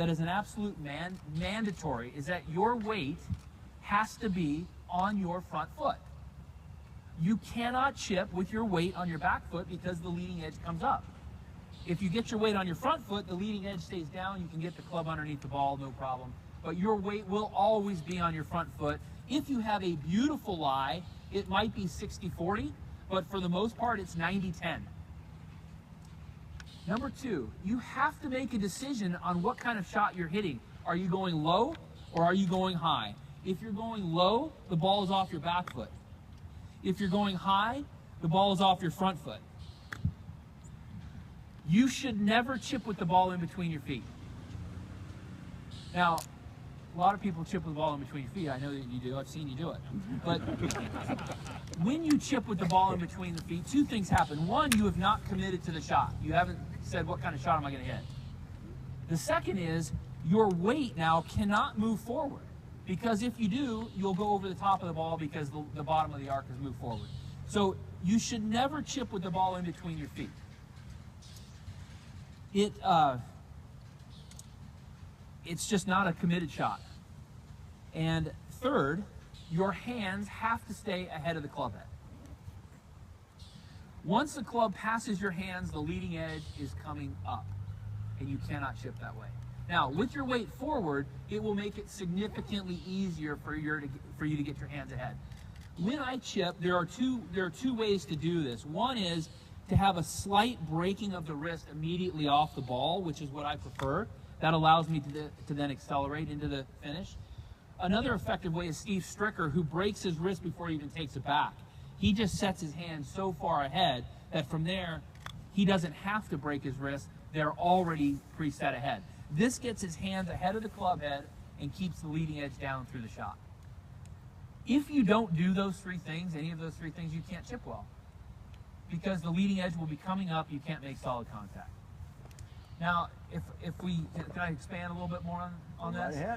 that is an absolute mandatory is that your weight has to be on your front foot. You cannot chip with your weight on your back foot because the leading edge comes up. If you get your weight on your front foot, the leading edge stays down. You can get the club underneath the ball, no problem. But your weight will always be on your front foot. If you have a beautiful lie, it might be 60-40, but for the most part, it's 90-10. Number two, you have to make a decision on what kind of shot you're hitting. Are you going low or are you going high? If you're going low, the ball is off your back foot. If you're going high, the ball is off your front foot. You should never chip with the ball in between your feet. Now, a lot of people chip with the ball in between your feet. I know that you do. I've seen you do it. But when you chip with the ball in between the feet, two things happen. One, you have not committed to the shot. You haven't said, what kind of shot am I going to hit? The second is, your weight now cannot move forward. Because if you do, you'll go over the top of the ball because the bottom of the arc has moved forward. So you should never chip with the ball in between your feet. It's just not a committed shot. And third, your hands have to stay ahead of the club head. Once the club passes your hands, the leading edge is coming up, and you cannot chip that way. Now, with your weight forward, it will make it significantly easier for you to get your hands ahead. When I chip, there are two ways to do this. One is to have a slight breaking of the wrist immediately off the ball, which is what I prefer. That allows me to then accelerate into the finish. Another effective way is Steve Stricker, who breaks his wrist before he even takes it back. He just sets his hands so far ahead that from there, he doesn't have to break his wrist. They're already preset ahead. This gets his hands ahead of the club head and keeps the leading edge down through the shot. If you don't do those three things, any of those three things, you can't chip well. Because the leading edge will be coming up, you can't make solid contact. Now, can I expand a little bit more on that?